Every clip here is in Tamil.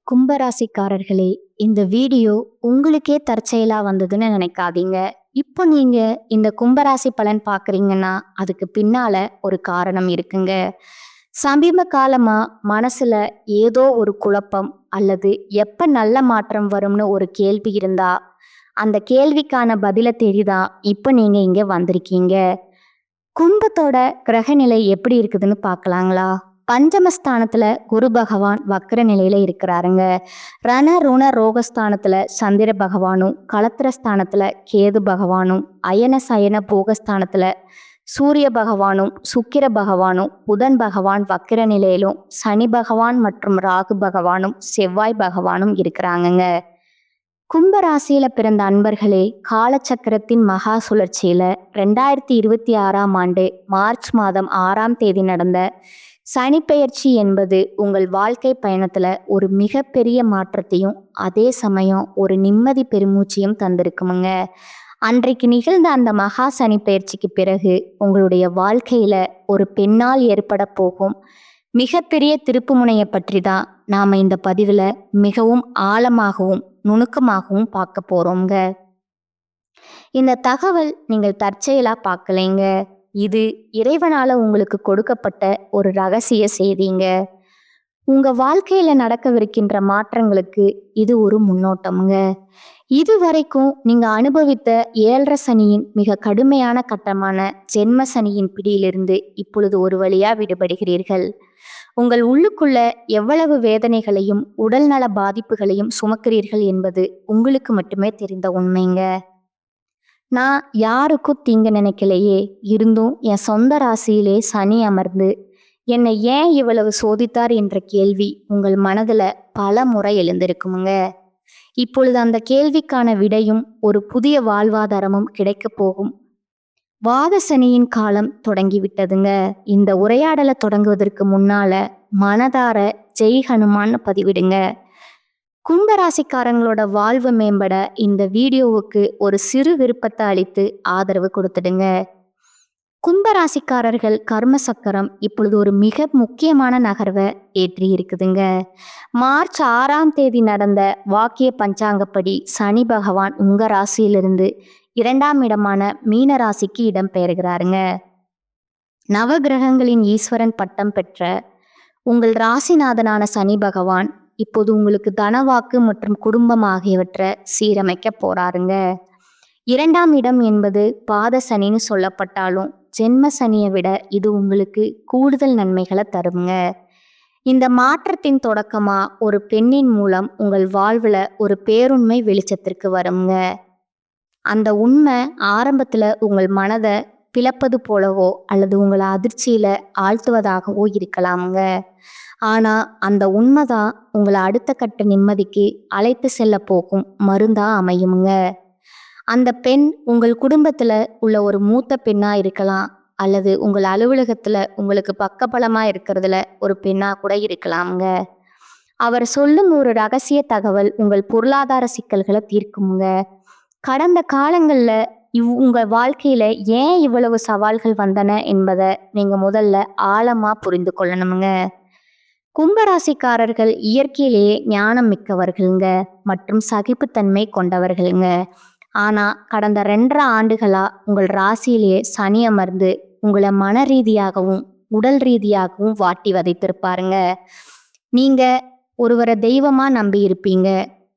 கும்பராசிக்காரர்களே, இந்த வீடியோ உங்களுக்கே தற்செயலா வந்ததுன்னு நினைக்காதீங்க. இப்போ நீங்க இந்த கும்பராசி பலன் பார்க்குறீங்கன்னா, அதுக்கு பின்னால ஒரு காரணம் இருக்குங்க. சமீப காலமா மனசுல ஏதோ ஒரு குழப்பம் அல்லது எப்ப நல்ல மாற்றம் வரும்னு ஒரு கேள்வி இருந்தா, அந்த கேள்விக்கான பதில தேடி தான் இப்ப நீங்க இங்க வந்திருக்கீங்க. கும்பத்தோட கிரகநிலை எப்படி இருக்குதுன்னு பார்க்கலாங்களா? பஞ்சமஸ்தானத்துல குரு பகவான் வக்ர நிலையில இருக்கிறாருங்க. ரண ருண ரோகஸ்தானத்துல சந்திர பகவானும், களத்திரஸ்தானத்துல கேது பகவானும், அயன சயன போகஸ்தானத்துல சூரிய பகவானும், சுக்கிர பகவானும், புதன் பகவான் வக்ர நிலையிலும், சனி பகவான் மற்றும் ராகு பகவானும், செவ்வாய் பகவானும் இருக்கிறாங்கங்க. கும்பராசியில பிறந்த அன்பர்களே, காலச்சக்கரத்தின் மகா சுழற்சியில 2026ஆம் ஆண்டு மார்ச் மாதம் 6ஆம் தேதி நடந்த சனிப்பெயர்ச்சி என்பது உங்கள் வாழ்க்கை பயணத்துல ஒரு மிகப்பெரிய மாற்றத்தையும் அதே சமயம் ஒரு நிம்மதி பெருமூச்சையும் தந்திருக்குமுங்க. அன்றைக்கு நிகழ்ந்த அந்த மகா சனிப்பெயர்ச்சிக்கு பிறகு உங்களுடைய வாழ்க்கையில ஒரு பெண்ணால் ஏற்பட போகும் மிகப்பெரிய திருப்புமுனையை பற்றி தான் நாம இந்த பதிவுல மிகவும் ஆழமாகவும் நுணுக்கமாகவும் பார்க்க போறோங்க. இந்த தகவல் நீங்கள் தற்செயலா பார்க்கலைங்க. இது இறைவனால உங்களுக்கு கொடுக்கப்பட்ட ஒரு ரகசிய செய்திங்க. உங்க வாழ்க்கையில நடக்கவிருக்கின்ற மாற்றங்களுக்கு இது ஒரு முன்னோட்டம்ங்க. இதுவரைக்கும் நீங்க அனுபவித்த 7.5 சனியின் மிக கடுமையான கட்டமான ஜென்ம சனியின் பிடியிலிருந்து இப்பொழுது ஒரு வழியா விடுபடுகிறீர்கள். உங்கள் உள்ளுக்குள்ள எவ்வளவு வேதனைகளையும் உடல்நல பாதிப்புகளையும் சுமக்கிறீர்கள் என்பது உங்களுக்கு மட்டுமே தெரிந்த உண்மைங்க. நான் யாருக்கும் தீங்கு நினைக்கலையே, இருந்தும் என் சொந்த ராசியிலே சனி அமர்ந்து என்னை ஏன் இவ்வளவு சோதித்தார் என்ற கேள்வி உங்கள் மனதுல பல முறை எழுந்திருக்குமுங்க. இப்பொழுது அந்த கேள்விக்கான விடையும் ஒரு புதிய வாழ்வாதாரமும் கிடைக்க போகும் வாத சனியின் காலம் தொடங்கிவிட்டதுங்க. இந்த உரையாடலை தொடங்குவதற்கு முன்னால மனதார ஜெய் ஹனுமான்னு பதிவிடுங்க. கும்பராசிக்காரங்களோட வாழ்வு மேம்பட இந்த வீடியோவுக்கு ஒரு சிறு விருப்பத்தை அளித்து ஆதரவு கொடுத்துடுங்க. கும்பராசிக்காரர்கள் கர்ம சக்கரம் இப்பொழுது ஒரு மிக முக்கியமான நகர்வை ஏற்றி இருக்குதுங்க. மார்ச் 6ஆம் தேதி நடந்த வாக்கிய பஞ்சாங்கப்படி சனி பகவான் உங்க ராசியிலிருந்து 2ஆம் இடமான மீன ராசிக்கு இடம் பெயர்கிறாருங்க. நவகிரகங்களின் ஈஸ்வரன் பட்டம் பெற்ற உங்கள் ராசிநாதனான சனி பகவான் இப்போது உங்களுக்கு தனவாக்கு மற்றும் குடும்பம் ஆகியவற்றை சீரமைக்க போறாருங்க. 2ஆம் இடம் என்பது பாத சனின்னு சொல்லப்பட்டாலும் ஜென்ம சனியை விட இது உங்களுக்கு கூடுதல் நன்மைகளை தருங்க. இந்த மாற்றத்தின் தொடக்கமா ஒரு பெண்ணின் மூலம் உங்கள் வாழ்வுல ஒரு பேருண்மை வெளிச்சத்திற்கு வருங்க. அந்த உண்மை ஆரம்பத்துல உங்கள் மனதை பிளப்பது போலவோ அல்லது உங்களை அதிர்ச்சியில ஆழ்த்துவதாகவோ இருக்கலாமுங்க. ஆனா அந்த உண்மைதான் உங்களை அடுத்த கட்ட நிம்மதிக்கு அழைத்து செல்ல போகும் மருந்தா அமையுங்க. அந்த பெண் உங்கள் குடும்பத்துல உள்ள ஒரு மூத்த பெண்ணா இருக்கலாம், அல்லது உங்கள் அலுவலகத்துல உங்களுக்கு பக்கபலமா இருக்கிறதுல ஒரு பெண்ணா கூட இருக்கலாமுங்க. அவர் சொல்லும் ஒரு ரகசிய தகவல் உங்கள் பொருளாதார சிக்கல்களை தீர்க்குமுங்க. கடந்த காலங்கள்ல உங்க வாழ்க்கையில ஏன் இவ்வளவு சவால்கள் வந்தன என்பதை நீங்க முதல்ல ஆழமா புரிந்து கொள்ளணுமுங்க. கும்பராசிக்காரர்கள் இயற்கையிலேயே ஞானம் மிக்கவர்களுங்க மற்றும் சகிப்புத்தன்மை கொண்டவர்களுங்க. ஆனா கடந்த 2.5 ஆண்டுகளா உங்கள் ராசியிலேயே சனி அமர்ந்து உங்களை மன ரீதியாகவும் உடல் ரீதியாகவும் வாட்டி வதைத்திருப்பாருங்க. நீங்க ஒருவரை தெய்வமா நம்பி இருப்பீங்க,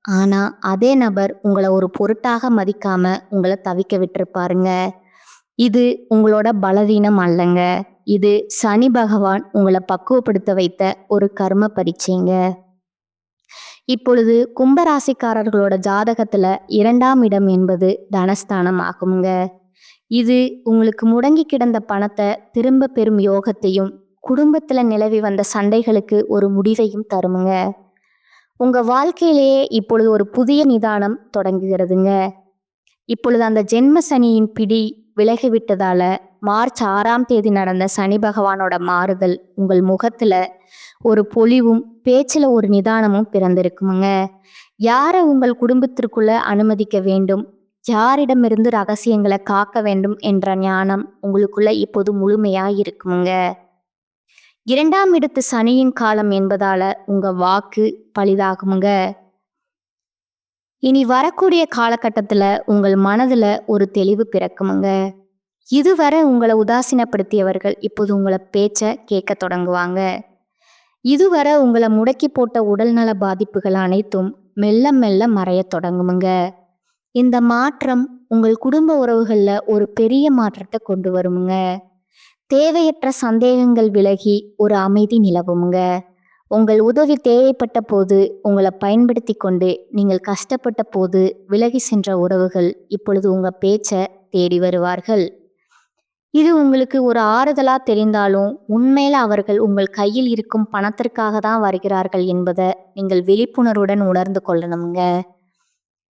ஆனா அதே நபர் உங்களை ஒரு பொருட்டாக மதிக்காம உங்களை தவிக்க விட்டுருப்பாருங்க. இது உங்களோட பலவீனம் அல்லங்க, இது சனி பகவான் உங்களை பக்குவப்படுத்த வைத்த ஒரு கர்ம பரீட்சைங்க. இப்பொழுது கும்பராசிக்காரர்களோட ஜாதகத்துல 2ஆம் இடம் என்பது தனஸ்தானம் ஆகுங்க. இது உங்களுக்கு முடங்கி கிடந்த பணத்தை திரும்ப பெறும் யோகத்தையும் குடும்பத்துல நிலவி வந்த சண்டைகளுக்கு ஒரு முடிவையும் தருமுங்க. உங்க வாழ்க்கையிலேயே இப்பொழுது ஒரு புதிய நிதானம் தொடங்குகிறதுங்க. இப்பொழுது அந்த ஜென்ம சனியின் பிடி விலகிவிட்டதால மார்ச் 6ஆம் தேதி நடந்த சனி பகவானோட மாறுதல் உங்கள் முகத்துல ஒரு பொலிவும் பேச்சுல ஒரு நிதானமும் பிறந்திருக்குமுங்க. யாரை உங்கள் குடும்பத்திற்குள்ள அனுமதிக்க வேண்டும், யாரிடமிருந்து ரகசியங்களை காக்க வேண்டும் என்ற ஞானம் உங்களுக்குள்ள இப்போது முழுமையா இருக்குமுங்க. 2ஆம் இடத்து சனியின் காலம் என்பதால உங்க வாக்கு பலிதாகுமுங்க. இனி வரக்கூடிய காலகட்டத்துல உங்கள் மனதுல ஒரு தெளிவு பிறக்குமுங்க. இதுவரை உங்களை உதாசீனப்படுத்தியவர்கள் இப்போது உங்களை பேச்ச கேட்க தொடங்குவாங்க. இதுவரை உங்களை முடக்கி போட்ட உடல்நல பாதிப்புகள் அனைத்தும் மெல்ல மெல்ல மறையத் தொடங்குமுங்க. இந்த மாற்றம் உங்கள் குடும்ப உறவுகள்ல ஒரு பெரிய மாற்றத்தை கொண்டு வருமுங்க. தேவையற்ற சந்தேகங்கள் விலகி ஒரு அமைதி நிலவுமுங்க. உங்கள் உதவி தேவைப்பட்ட போது உங்களை பயன்படுத்தி கொண்டு நீங்கள் கஷ்டப்பட்ட போது விலகி சென்ற உறவுகள் இப்பொழுது உங்க பேச்ச தேடி வருவார்கள். இது உங்களுக்கு ஒரு ஆறுதலா தெரிந்தாலும் உண்மையில அவர்கள் உங்கள் கையில் இருக்கும் பணத்திற்காக தான் வருகிறார்கள் என்பதை நீங்கள் விழிப்புணர்வுடன் உணர்ந்து கொள்ளணுங்க.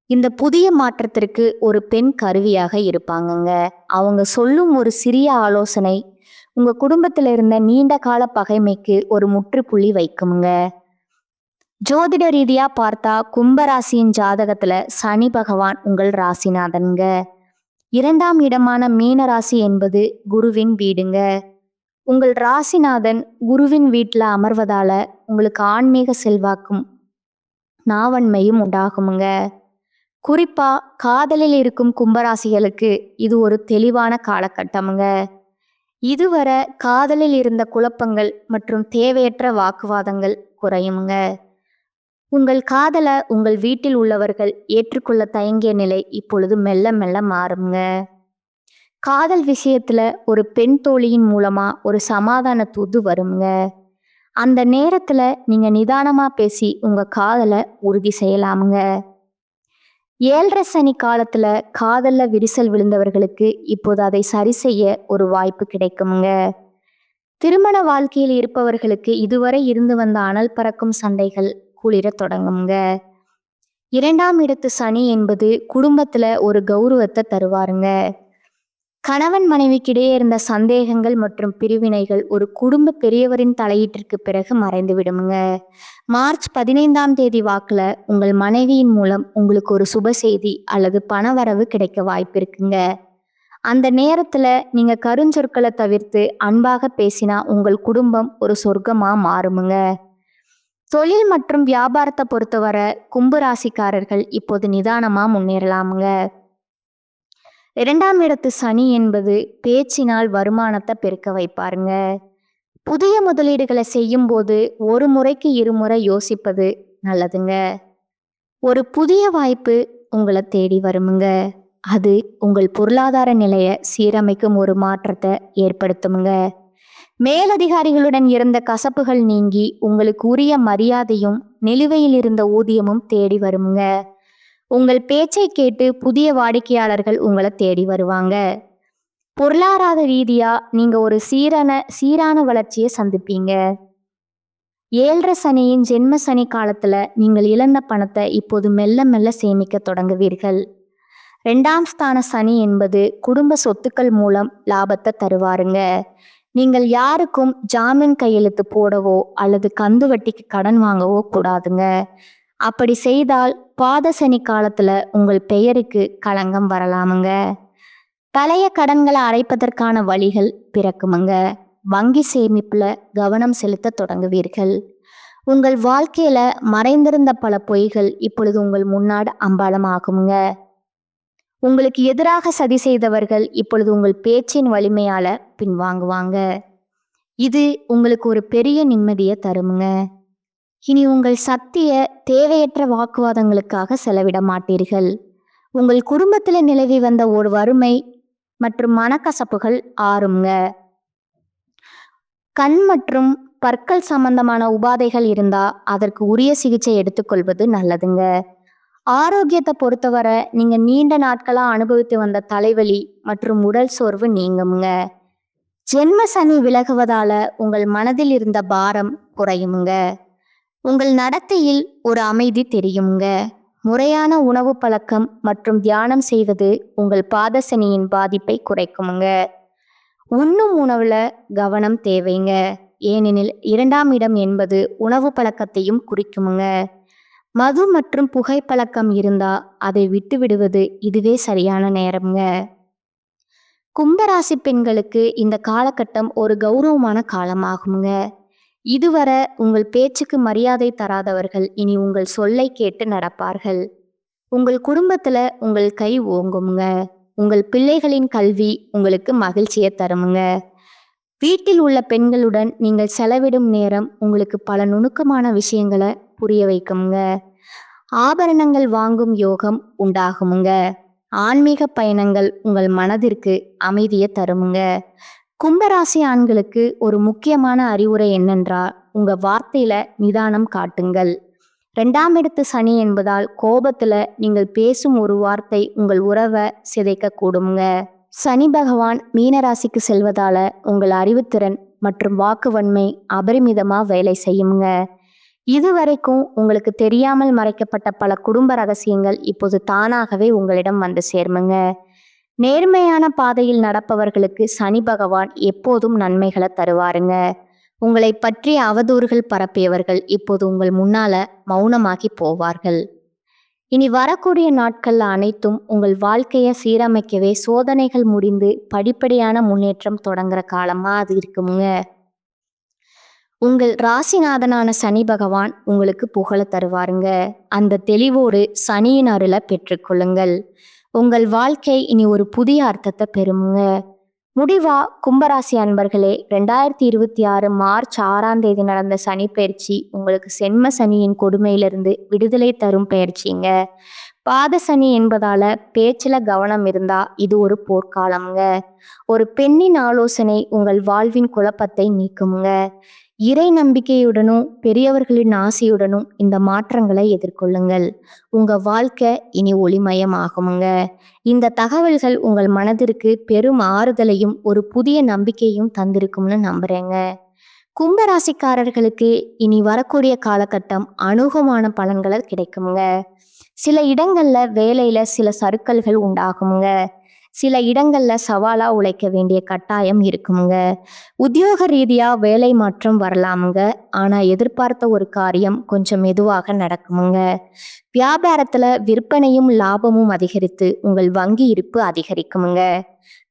இந்த புதிய மாற்றத்திற்கு ஒரு பெண் கருவியாக இருப்பாங்கங்க. அவங்க சொல்லும் ஒரு சிறிய ஆலோசனை உங்க குடும்பத்துல இருந்த நீண்ட கால பகைமைக்கு ஒரு முற்றுப்புள்ளி வைக்குமுங்க. ஜோதிட ரீதியா பார்த்தா கும்பராசியின் ஜாதகத்துல சனி பகவான் உங்கள் ராசிநாதன்ங்க. 2ஆம் இடமான மீன ராசி என்பது குருவின் வீடுங்க. உங்கள் ராசிநாதன் குருவின் வீட்டுல அமர்வதால உங்களுக்கு ஆன்மீக செல்வாக்கும் நாவன்மையும் உண்டாகுமுங்க. குறிப்பா காதலில் இருக்கும் கும்பராசிகளுக்கு இது ஒரு தெளிவான காலகட்டமுங்க. இதுவரை காதலில் இருந்த குழப்பங்கள் மற்றும் தேவையற்ற வாக்குவாதங்கள் குறையுமுங்க. உங்கள் காதலை உங்கள் வீட்டில் உள்ளவர்கள் ஏற்றுக்கொள்ள தயங்கிய நிலை இப்பொழுது மெல்ல மெல்ல மாறுங்க. காதல் விஷயத்துல ஒரு பெண் தோழியின் மூலமா ஒரு சமாதான தூது வருங்க. அந்த நேரத்துல நீங்க நிதானமா பேசி உங்க காதலை உறுதி செய்யலாமுங்க. 7.5 சனி காலத்துல காதல்ல விரிசல் விழுந்தவர்களுக்கு இப்போது அதை சரி செய்ய ஒரு வாய்ப்பு கிடைக்குமுங்க. திருமண வாழ்க்கையில் இருப்பவர்களுக்கு இதுவரை இருந்து வந்த அனல் பறக்கும் சண்டைகள் குளிர தொடங்குங்க. 2ஆம் இடத்து சனி என்பது குடும்பத்துல ஒரு கௌரவத்தை தருவாருங்க. கணவன் மனைவிக்கிடையே இருந்த சந்தேகங்கள் மற்றும் பிரிவினைகள் ஒரு குடும்ப பெரியவரின் தலையீட்டிற்கு பிறகு மறைந்து விடுமுங்க. மார்ச் 15ஆம் தேதி வாக்குல உங்கள் மனைவியின் மூலம் உங்களுக்கு ஒரு சுப செய்தி அல்லது பணவரவு கிடைக்க வாய்ப்பு இருக்குங்க. அந்த நேரத்துல நீங்க கருஞ்சொற்களை தவிர்த்து அன்பாக பேசினா உங்கள் குடும்பம் ஒரு சொர்க்கமா மாறுமுங்க. தொழில் மற்றும் வியாபாரத்தை பொறுத்தவரை கும்பு ராசிக்காரர்கள் இப்போது நிதானமா முன்னேறலாமுங்க. 2ஆம் இடத்து சனி என்பது பேச்சினால் வருமானத்தை பெருக்க வைப்பாருங்க. புதிய முதலீடுகளை செய்யும் போது ஒரு முறைக்கு இருமுறை யோசிப்பது நல்லதுங்க. ஒரு புதிய வாய்ப்பு உங்களை தேடி வருமுங்க. அது உங்கள் பொருளாதார நிலையை சீரமைக்கும் ஒரு மாற்றத்தை ஏற்படுத்துமுங்க. மேலதிகாரிகளுடன் இருந்த கசப்புகள் நீங்கி உங்களுக்கு உரிய மரியாதையும் நிலுவையில் இருந்த ஊதியமும் தேடி வருமுங்க. உங்கள் பேச்சை கேட்டு புதிய வாடிக்கையாளர்கள் உங்களை தேடி வருவாங்க. பொருளாதார ரீதியா நீங்க ஒரு சீரான வளர்ச்சியை சந்திப்பீங்க. 7.5 சனியின் ஜென்ம சனி காலத்துல நீங்கள் இழந்த பணத்தை இப்போது மெல்ல மெல்ல சேமிக்க தொடங்குவீர்கள். 2ஆம் ஸ்தான சனி என்பது குடும்ப சொத்துக்கள் மூலம் லாபத்தை தருவாருங்க. நீங்கள் யாருக்கும் ஜாமீன் கையெழுத்து போடவோ அல்லது கந்து வட்டிக்கு கடன் வாங்கவோ கூடாதுங்க. அப்படி செய்தால் பாத சனி காலத்துல உங்கள் பெயருக்கு களங்கம் வரலாமுங்க. பழைய கடன்களை அடைப்பதற்கான வழிகள் பிறக்குமுங்க. வங்கி சேமிப்புல கவனம் செலுத்த தொடங்குவீர்கள். உங்கள் வாழ்க்கையில மறைந்திருந்த பல பொய்கள் இப்பொழுது உங்கள் முன்னாடி அம்பாளமாகுமுங்க. உங்களுக்கு எதிராக சதி செய்தவர்கள் இப்பொழுது உங்கள் பேச்சின் வலிமையால பின்வாங்குவாங்க. இது உங்களுக்கு ஒரு பெரிய நிம்மதியை தருமுங்க. இனி உங்கள் சக்திய தேவையற்ற வாக்குவாதங்களுக்காக செலவிட மாட்டீர்கள். உங்கள் குடும்பத்தில் நிலவி வந்த ஒரு வறுமை மற்றும் மனக்கசப்புகள் ஆறுங்க. கண் மற்றும் பற்கள் சம்பந்தமான உபாதைகள் இருந்தா அதற்கு உரிய சிகிச்சை எடுத்துக்கொள்வது நல்லதுங்க. ஆரோக்கியத்தை பொறுத்தவரை நீங்க நீண்ட நாட்களா அனுபவித்து வந்த தலைவலி மற்றும் உடல் சோர்வு நீங்குமுங்க. ஜென்ம சனி விலகுவதால உங்கள் மனதில் இருந்த பாரம் குறையுமுங்க. உங்கள் நடத்தையில் ஒரு அமைதி தெரியுங்க. முறையான உணவு பழக்கம் மற்றும் தியானம் செய்வது உங்கள் பாத சனியின் பாதிப்பை குறைக்குமுங்க. உண்ணும் உணவுல கவனம் தேவைங்க. ஏனெனில் 2ஆம் இடம் என்பது உணவு பழக்கத்தையும் குறிக்குமுங்க. மது மற்றும் புகைப்பழக்கம் இருந்தா அதை விட்டு விடுவது இதுவே சரியான நேரம்ங்க. கும்பராசி பெண்களுக்கு இந்த காலகட்டம் ஒரு கௌரவமான காலமாகுங்க. இதுவரை உங்கள் பேச்சுக்கு மரியாதை தராதவர்கள் இனி உங்கள் சொல்லை கேட்டு நடப்பார்கள். உங்கள் குடும்பத்துல உங்கள் கை ஓங்குமுங்க. உங்கள் பிள்ளைகளின் கல்வி உங்களுக்கு மகிழ்ச்சியை தருமுங்க. வீட்டில் உள்ள பெண்களுடன் நீங்கள் செலவிடும் நேரம் உங்களுக்கு பல நுணுக்கமான விஷயங்களை புரிய வைக்குமுங்க. ஆபரணங்கள் வாங்கும் யோகம் உண்டாகுமுங்க. ஆன்மீக பயணங்கள் உங்கள் மனதிற்கு அமைதியை தருமுங்க. கும்பராசி ஆண்களுக்கு ஒரு முக்கியமான அறிவுரை என்னென்றால், உங்க வார்த்தையில நிதானம் காட்டுங்கள். 2ஆம் இடத்து சனி என்பதால் கோபத்துல நீங்கள் பேசும் ஒரு வார்த்தை உங்கள் உறவை சிதைக்க கூடுமுங்க. சனி பகவான் மீனராசிக்கு செல்வதால உங்கள் அறிவுத்திறன் மற்றும் வாக்குவன்மை அபரிமிதமா வேலை செய்யுங்க. இதுவரைக்கும் உங்களுக்கு தெரியாமல் மறைக்கப்பட்ட பல குடும்ப ரகசியங்கள் இப்போது தானாகவே உங்களிடம் வந்து சேர்முங்க. நேர்மையான பாதையில் நடப்பவர்களுக்கு சனி பகவான் எப்போதும் நன்மைகளை தருவாருங்க. உங்களை பற்றி அவதூறுகள் பரப்பியவர்கள் இப்போது உங்கள் முன்னால மௌனமாகி போவார்கள். இனி வரக்கூடிய நாட்கள் அனைத்தும் உங்கள் வாழ்க்கையை சீரமைக்கவே சோதனைகள் முடிந்து படிப்படியான முன்னேற்றம் தொடங்குற காலமா அது இருக்குமுங்க. உங்கள் ராசிநாதனான சனி பகவான் உங்களுக்கு புகழ தருவாருங்க. அந்த தெளிவோடு சனியின் அருளை பெற்றுக்கொள்ளுங்கள். உங்கள் வாழ்க்கை இனி ஒரு புதிய அர்த்தத்தை பெறுமுங்க. முடிவா கும்பராசி அன்பர்களே, 2026 மார்ச் 6ஆம் தேதி நடந்த சனி பயிற்சி உங்களுக்கு சென்ம சனியின் கொடுமையிலிருந்து விடுதலை தரும் பயிற்சிங்க. பாத சனி என்பதால பேச்சுல கவனம் இருந்தா இது ஒரு போர்க்காலம்ங்க. ஒரு பெண்ணின் ஆலோசனை உங்கள் வாழ்வின் குழப்பத்தை நீக்குமுங்க. இறை நம்பிக்கையுடனும் பெரியவர்களின் ஆசையுடனும் இந்த மாற்றங்களை எதிர்கொள்ளுங்கள். உங்க வாழ்க்கை இனி ஒளிமயமாகுமுங்க. இந்த தகவல்கள் உங்கள் மனதிற்கு பெரும் ஆறுதலையும் ஒரு புதிய நம்பிக்கையும் தந்திருக்கும்னு நம்புறேங்க. கும்பராசிக்காரர்களுக்கு இனி வரக்கூடிய காலகட்டம் அனுகூலமான பலன்களை கிடைக்குமுங்க. சில இடங்கள்ல வேலையில சில சறுக்கல்கள் உண்டாகுமுங்க. சில இடங்கள்ல சவாலா உழைக்க வேண்டிய கட்டாயம் இருக்குமுங்க. உத்தியோக ரீதியா வேலை மாற்றம் வரலாமுங்க. ஆனா எதிர்பார்த்த ஒரு காரியம் கொஞ்சம் மெதுவாக நடக்குமுங்க. வியாபாரத்துல விற்பனையும் லாபமும் அதிகரித்து உங்கள் வங்கி இருப்பு அதிகரிக்குமுங்க.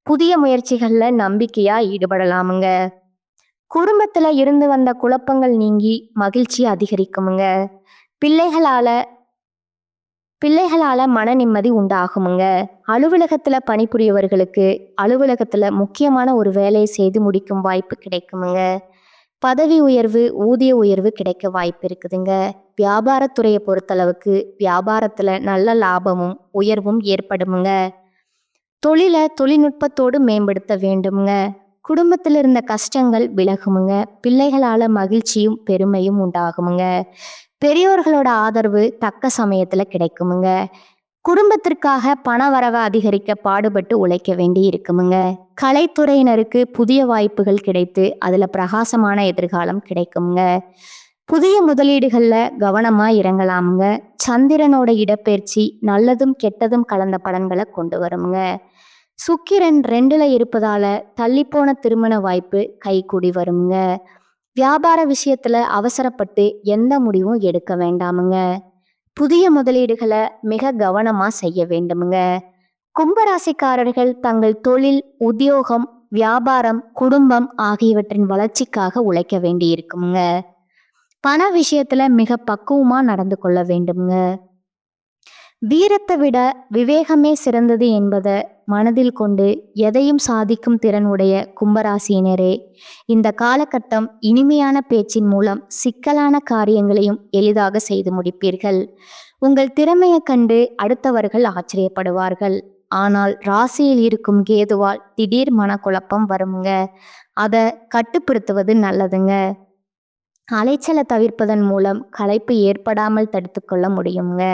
புதிய முயற்சிகள்ல நம்பிக்கையா ஈடுபடலாமுங்க. குடும்பத்துல இருந்து வந்த குழப்பங்கள் நீங்கி மகிழ்ச்சி அதிகரிக்குமுங்க. பிள்ளைகளால மன நிம்மதி உண்டாகுமுங்க. அலுவலகத்துல பணிபுரியவர்களுக்கு அலுவலகத்துல முக்கியமான ஒரு வேலையை செய்து முடிக்கும் வாய்ப்பு கிடைக்குமுங்க. பதவி உயர்வு, ஊதிய உயர்வு கிடைக்க வாய்ப்பு இருக்குதுங்க. வியாபாரத்துறையை பொறுத்தளவுக்கு வியாபாரத்துல நல்ல லாபமும் உயர்வும் ஏற்படுமுங்க. தொழில்நுட்பத்தோடு மேம்படுத்த வேண்டுமுங்க. குடும்பத்தில் இருந்த கஷ்டங்கள் விலகுமுங்க. பிள்ளைகளால மகிழ்ச்சியும் பெருமையும் உண்டாகுமுங்க. பெரியோர்களோட ஆதரவு தக்க சமயத்துல கிடைக்குமுங்க. குடும்பத்திற்காக பண வரவை அதிகரிக்க பாடுபட்டு உழைக்க வேண்டி இருக்குமுங்க. கலைத்துறையினருக்கு புதிய வாய்ப்புகள் கிடைத்து அதுல பிரகாசமான எதிர்காலம் கிடைக்குமுங்க. புதிய முதலீடுகள்ல கவனமா இறங்கலாமுங்க. சந்திரனோட இடப்பெயர்ச்சி நல்லதும் கெட்டதும் கலந்த பலன்களை கொண்டு வருமுங்க. சுக்கிரன் 2ல இருப்பதால தள்ளிப்போன திருமண வாய்ப்பு கைகூடி வருமுங்க. வியாபார விஷயத்துல அவசரப்பட்டு எந்த முடிவும் எடுக்க வேண்டாமுங்க. புதிய முதலீடுகளை மிக கவனமா செய்ய வேண்டுமுங்க. கும்பராசிக்காரர்கள் தங்கள் தொழில், உத்தியோகம், வியாபாரம், குடும்பம் ஆகியவற்றின் வளர்ச்சிக்காக உழைக்க வேண்டி இருக்குமுங்க. பண விஷயத்துல மிக பக்குவமா நடந்து கொள்ள வேண்டுமுங்க. வீரத்தை விட விவேகமே சிறந்தது என்பதை மனதில் கொண்டு எதையும் சாதிக்கும் திறன் உடைய கும்பராசியினரே, இந்த காலகட்டம் இனிமையான பேச்சின் மூலம் சிக்கலான காரியங்களையும் எளிதாக செய்து முடிப்பீர்கள். உங்கள் திறமையை கண்டு அடுத்தவர்கள் ஆச்சரியப்படுவார்கள். ஆனால் ராசியில் இருக்கும் கேதுவால் திடீர் மனக்குழப்பம் வருங்க. அதை கட்டுப்படுத்துவது நல்லதுங்க. அலைச்சலை தவிர்ப்பதன் மூலம் களைப்பு ஏற்படாமல் தடுத்து கொள்ள முடியுங்க.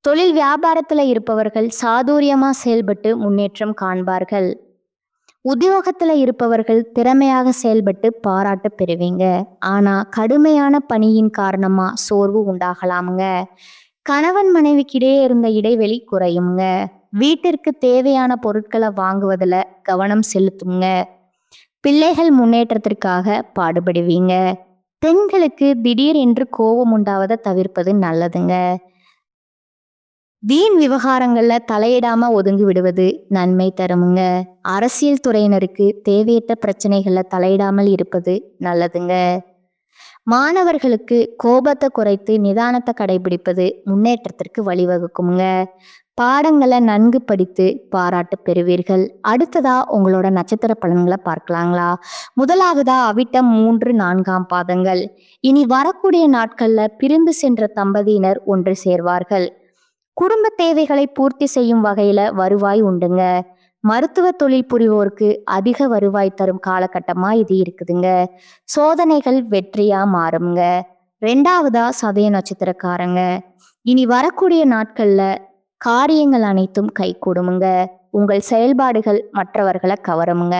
தொழில் வியாபாரத்துல இருப்பவர்கள் சாதுரியமா செயல்பட்டு முன்னேற்றம் காண்பார்கள். உத்தியோகத்துல இருப்பவர்கள் திறமையாக செயல்பட்டு பாராட்டு பெறுவீங்க. ஆனா கடுமையான பணியின் காரணமா சோர்வு உண்டாகலாமுங்க. கணவன் மனைவிக்கிடையே இருந்த இடைவெளி குறையுங்க. வீட்டிற்கு தேவையான பொருட்களை வாங்குவதில் கவனம் செலுத்துங்க. பிள்ளைகள் முன்னேற்றத்திற்காக பாடுபடுவீங்க. பெண்களுக்கு திடீர் என்று கோபம் உண்டாவதை தவிர்ப்பது நல்லதுங்க. வீண் விவகாரங்கள்ல தலையிடாம ஒதுங்கி விடுவது நன்மை தருமுங்க. அரசியல் துறையினருக்கு தேவையற்ற பிரச்சனைகள்ல தலையிடாமல் இருப்பது நல்லதுங்க. மாணவர்களுக்கு கோபத்தை குறைத்து நிதானத்தை கடைபிடிப்பது முன்னேற்றத்திற்கு வழிவகுக்குங்க. பாடங்களை நன்கு படித்து பாராட்டு பெறுவீர்கள். அடுத்ததா உங்களோட நட்சத்திர பலன்களை பார்க்கலாங்களா? முதலாவதா அவிட்டம் 3-4 பாதங்கள். இனி வரக்கூடிய நாட்கள்ல பிரிந்து சென்ற தம்பதியினர் ஒன்று சேர்வார்கள். குடும்ப தேவைகளை பூர்த்தி செய்யும் வகையில வருவாய் உண்டுங்க. மருத்துவ தொழில் புரிவோருக்கு அதிக வருவாய் தரும் காலகட்டமா இது இருக்குதுங்க. சோதனைகள் வெற்றியா மாறுங்க. 2வதா சதய நட்சத்திரக்காரங்க. இனி வரக்கூடிய நாட்கள்ல காரியங்கள் அனைத்தும் கைகூடுமுங்க. உங்கள் செயல்பாடுகள் மற்றவர்களை கவருமுங்க.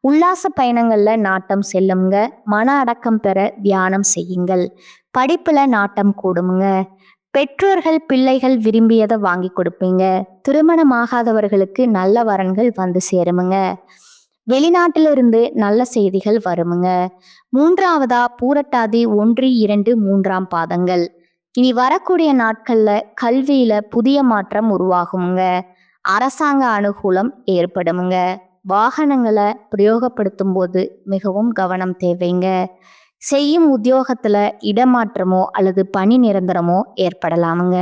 உல்லாச பயணங்கள்ல நாட்டம் செல்லுங்க. மன அடக்கம் பெற தியானம் செய்யுங்கள். படிப்புல நாட்டம் கூடுமுங்க. பெற்றோர்கள் பிள்ளைகள் விரும்பியதை வாங்கி கொடுப்பீங்க. திருமணமாகாதவர்களுக்கு நல்ல வரன்கள் வந்து சேருமுங்க. வெளிநாட்டிலிருந்து நல்ல செய்திகள் வருமுங்க. 3வதா பூரட்டாதி 1-2-3 பாதங்கள். இனி வரக்கூடிய நாட்கள்ல கல்வியில புதிய மாற்றம் உருவாகுமுங்க. அரசாங்க அனுகூலம் ஏற்படுமுங்க. வாகனங்களை பிரயோகப்படுத்தும் போது மிகவும் கவனம் தேவைங்க. செய்யும் உத்தியோகத்துல இடமாற்றமோ அல்லது பணி நிரந்தரமோ ஏற்படலாமுங்க.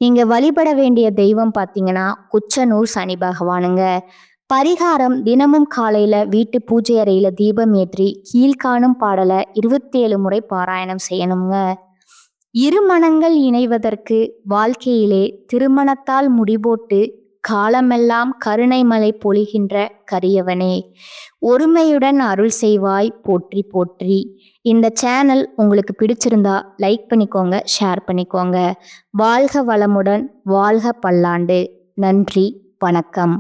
நீங்க வழிபட வேண்டிய தெய்வம் பார்த்தீங்கன்னா குச்சனூர் சனி பகவானுங்க. பரிகாரம் தினமும் காலையில வீட்டு பூஜை அறையில தீபம் ஏற்றி கீழ்காணும் பாடலை 27 முறை பாராயணம் செய்யணுங்க. இருமனங்கள் இணைவதற்கு வாழ்க்கையிலே திருமணத்தால் முடிபோட்டு காலமெல்லாம் கருணை மலை பொழிகின்ற கரியவனே, ஒருமையுடன் அருள் செய்வாய் போற்றி போற்றி. இந்த சேனல் உங்களுக்கு பிடிச்சிருந்தா லைக் பண்ணிக்கோங்க, ஷேர் பண்ணிக்கோங்க. வாழ்க வளமுடன், வாழ்க பல்லாண்டு. நன்றி, வணக்கம்.